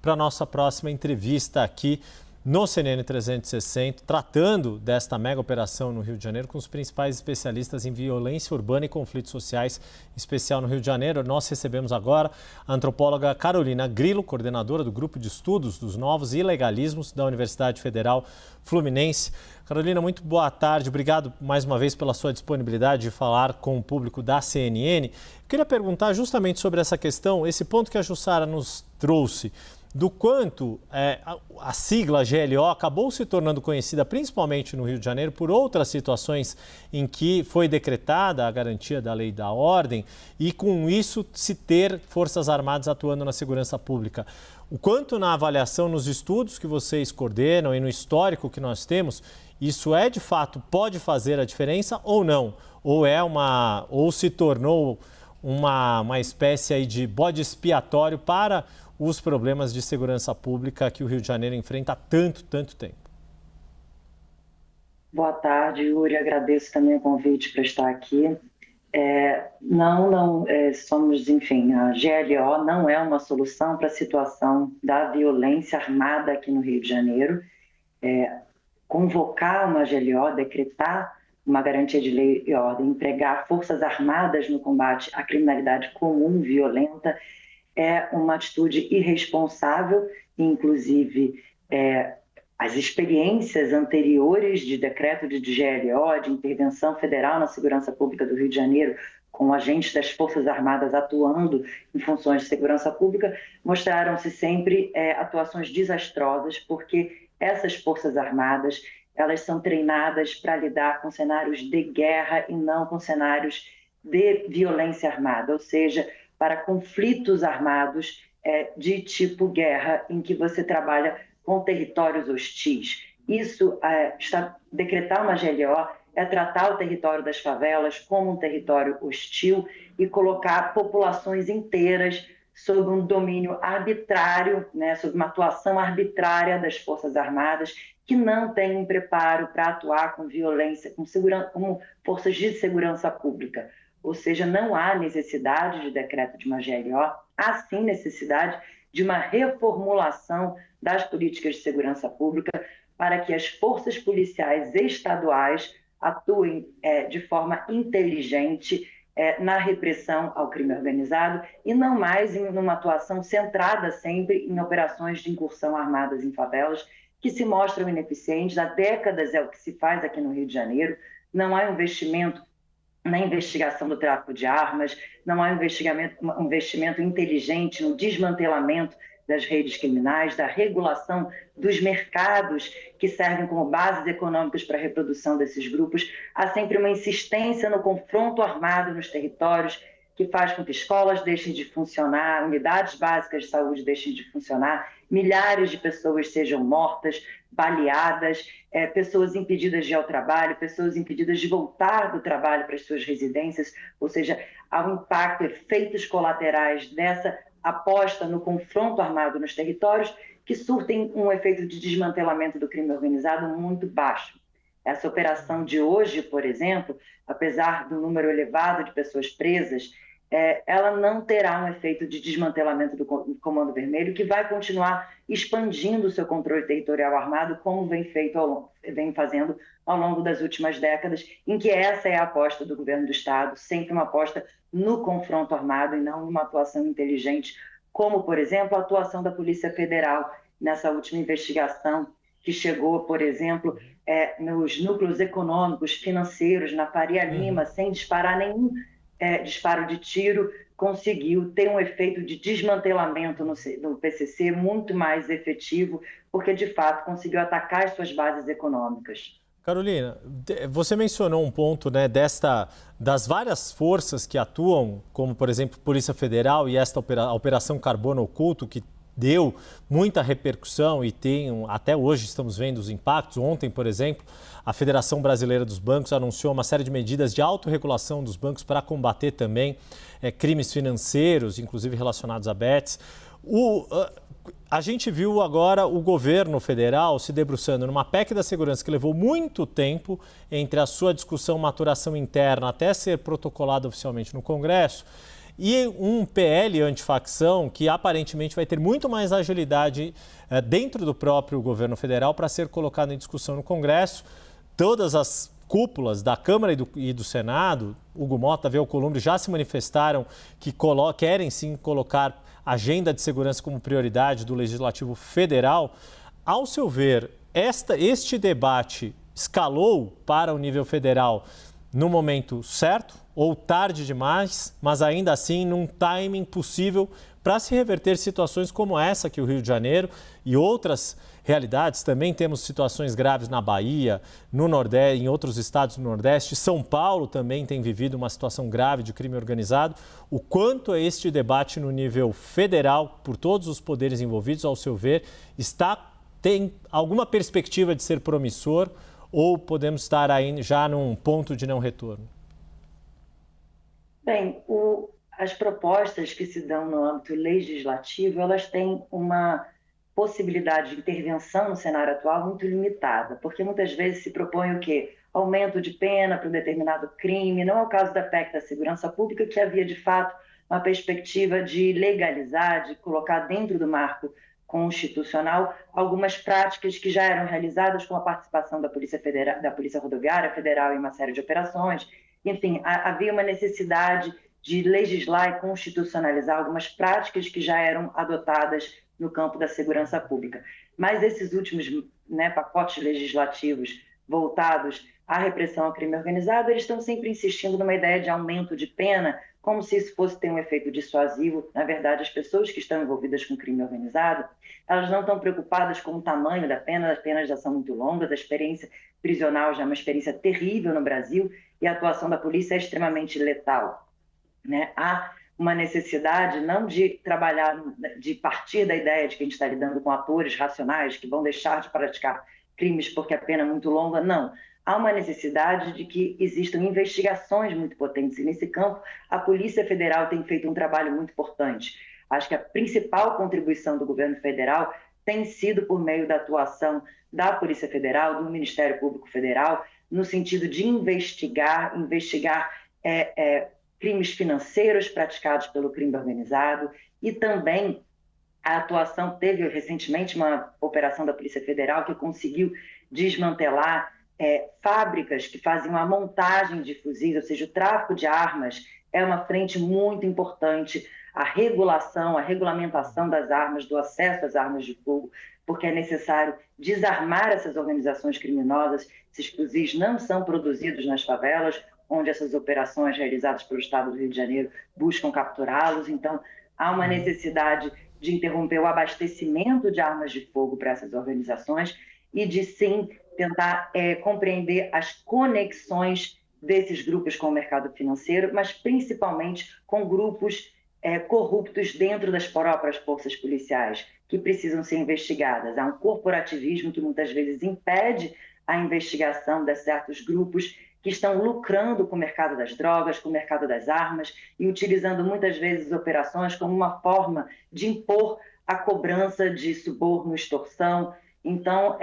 para a nossa próxima entrevista aqui no CNN 360, tratando desta mega operação no Rio de Janeiro com os principais especialistas em violência urbana e conflitos sociais, em especial no Rio de Janeiro. Nós recebemos agora a antropóloga Carolina Grillo, coordenadora do Grupo de Estudos dos Novos Ilegalismos da Universidade Federal Fluminense. Carolina, muito boa tarde. Obrigado mais uma vez pela sua disponibilidade de falar com o público da CNN. Eu queria perguntar justamente sobre essa questão, esse ponto que a Jussara nos trouxe, do quanto a sigla GLO acabou se tornando conhecida principalmente no Rio de Janeiro por outras situações em que foi decretada a garantia da lei e da ordem e com isso se ter Forças Armadas atuando na segurança pública. O quanto na avaliação, nos estudos que vocês coordenam e no histórico que nós temos, isso de fato pode fazer a diferença ou não? Ou se tornou uma espécie aí de bode expiatório para os problemas de segurança pública que o Rio de Janeiro enfrenta há tanto tempo? Boa tarde, Yuri. Agradeço também o convite para estar aqui. Somos, enfim, a GLO não é uma solução para a situação da violência armada aqui no Rio de Janeiro. Convocar uma GLO, decretar uma garantia de lei e ordem, empregar forças armadas no combate à criminalidade comum, violenta, é uma atitude irresponsável, inclusive as experiências anteriores de decreto de GLO, de intervenção federal na segurança pública do Rio de Janeiro, com agentes das Forças Armadas atuando em funções de segurança pública, mostraram-se sempre atuações desastrosas, porque essas Forças Armadas elas são treinadas para lidar com cenários de guerra e não com cenários de violência armada, ou seja, para conflitos armados de tipo guerra, em que você trabalha com territórios hostis. Isso, decretar uma GLO é tratar o território das favelas como um território hostil e colocar populações inteiras sob um domínio arbitrário, sob uma atuação arbitrária das Forças Armadas, que não têm um preparo para atuar com violência, como forças de segurança pública. Ou seja, não há necessidade de decreto de uma GLO, há sim necessidade de uma reformulação das políticas de segurança pública para que as forças policiais estaduais atuem de forma inteligente na repressão ao crime organizado e não mais em uma atuação centrada sempre em operações de incursão armadas em favelas, que se mostram ineficientes. Há décadas é o que se faz aqui no Rio de Janeiro. Não há investimento na investigação do tráfico de armas, não há um investimento inteligente no desmantelamento das redes criminais, da regulação dos mercados que servem como bases econômicas para a reprodução desses grupos. Há sempre uma insistência no confronto armado nos territórios, que faz com que escolas deixem de funcionar, unidades básicas de saúde deixem de funcionar, milhares de pessoas sejam mortas, baleadas, pessoas impedidas de ir ao trabalho, pessoas impedidas de voltar do trabalho para as suas residências, ou seja, há um impacto, efeitos colaterais dessa aposta no confronto armado nos territórios que surtem um efeito de desmantelamento do crime organizado muito baixo. Essa operação de hoje, por exemplo, apesar do número elevado de pessoas presas, ela não terá um efeito de desmantelamento do Comando Vermelho, que vai continuar expandindo o seu controle territorial armado, como vem fazendo ao longo das últimas décadas, em que essa é a aposta do governo do Estado, sempre uma aposta no confronto armado e não numa atuação inteligente, como, por exemplo, a atuação da Polícia Federal nessa última investigação, que chegou, por exemplo, nos núcleos econômicos, financeiros, na Faria Lima, sem disparar nenhum disparo de tiro, conseguiu ter um efeito de desmantelamento no PCC muito mais efetivo, porque, de fato, conseguiu atacar as suas bases econômicas. Carolina, você mencionou um ponto, das várias forças que atuam, como, por exemplo, Polícia Federal e a Operação Carbono Oculto, que deu muita repercussão e até hoje estamos vendo os impactos. Ontem, por exemplo, a Federação Brasileira dos Bancos anunciou uma série de medidas de autorregulação dos bancos para combater também crimes financeiros, inclusive relacionados a bets. A gente viu agora o governo federal se debruçando numa PEC da segurança que levou muito tempo entre a sua discussão, maturação interna, até ser protocolada oficialmente no Congresso, e um PL antifacção que aparentemente vai ter muito mais agilidade dentro do próprio governo federal para ser colocado em discussão no Congresso. Todas as cúpulas da Câmara e do Senado, Hugo Mota, Alcolumbre Columbre, já se manifestaram que querem sim colocar a agenda de segurança como prioridade do Legislativo Federal. Ao seu ver, este debate escalou para o nível federal no momento certo ou tarde demais, mas ainda assim num timing possível para se reverter situações como essa que o Rio de Janeiro e outras realidades. Também temos situações graves na Bahia, no Nordeste, em outros estados do Nordeste. São Paulo também tem vivido uma situação grave de crime organizado. O quanto este debate no nível federal, por todos os poderes envolvidos, ao seu ver, tem alguma perspectiva de ser promissor ou podemos estar aí já num ponto de não retorno? Bem, as propostas que se dão no âmbito legislativo, elas têm uma possibilidade de intervenção no cenário atual muito limitada, porque muitas vezes se propõe o quê? Aumento de pena para um determinado crime. Não é o caso da PEC da Segurança Pública, que havia, de fato, uma perspectiva de legalizar, de colocar dentro do marco constitucional algumas práticas que já eram realizadas com a participação da Polícia Federal, da Polícia Rodoviária Federal em uma série de operações. Enfim, havia uma necessidade de legislar e constitucionalizar algumas práticas que já eram adotadas no campo da segurança pública. Mas esses últimos pacotes legislativos voltados à repressão ao crime organizado, eles estão sempre insistindo numa ideia de aumento de pena, como se isso fosse ter um efeito dissuasivo. Na verdade, as pessoas que estão envolvidas com crime organizado, elas não estão preocupadas com o tamanho da pena, as penas já são muito longas, a experiência prisional já é uma experiência terrível no Brasil e a atuação da polícia é extremamente letal. Há uma necessidade não de trabalhar, de partir da ideia de que a gente está lidando com atores racionais que vão deixar de praticar crimes porque a pena é muito longa, não. Há uma necessidade de que existam investigações muito potentes e nesse campo a Polícia Federal tem feito um trabalho muito importante. Acho que a principal contribuição do governo federal tem sido por meio da atuação da Polícia Federal, do Ministério Público Federal, no sentido de investigar crimes financeiros praticados pelo crime organizado e também a atuação, teve recentemente uma operação da Polícia Federal que conseguiu desmantelar fábricas que faziam a montagem de fuzis, ou seja, o tráfico de armas é uma frente muito importante, a regulação, a regulamentação das armas, do acesso às armas de fogo, porque é necessário desarmar essas organizações criminosas. Esses fuzis não são produzidos nas favelas, onde essas operações realizadas pelo Estado do Rio de Janeiro buscam capturá-los. Então, há uma necessidade de interromper o abastecimento de armas de fogo para essas organizações e de, sim, tentar compreender as conexões desses grupos com o mercado financeiro, mas principalmente com grupos corruptos dentro das próprias forças policiais, que precisam ser investigadas. Há um corporativismo que muitas vezes impede a investigação de certos grupos que estão lucrando com o mercado das drogas, com o mercado das armas e utilizando muitas vezes operações como uma forma de impor a cobrança de suborno, extorsão. Então,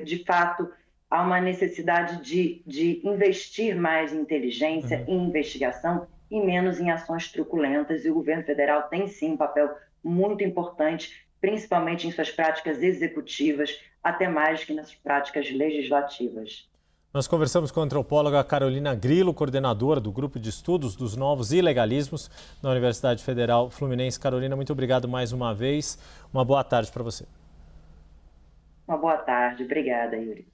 de fato, há uma necessidade de investir mais em inteligência, em investigação e menos em ações truculentas. E o governo federal tem, sim, um papel muito importante, principalmente em suas práticas executivas, até mais que nas práticas legislativas. Nós conversamos com a antropóloga Carolina Grillo, coordenadora do Grupo de Estudos dos Novos Ilegalismos da Universidade Federal Fluminense. Carolina, muito obrigado mais uma vez. Uma boa tarde para você. Uma boa tarde. Obrigada, Yuri.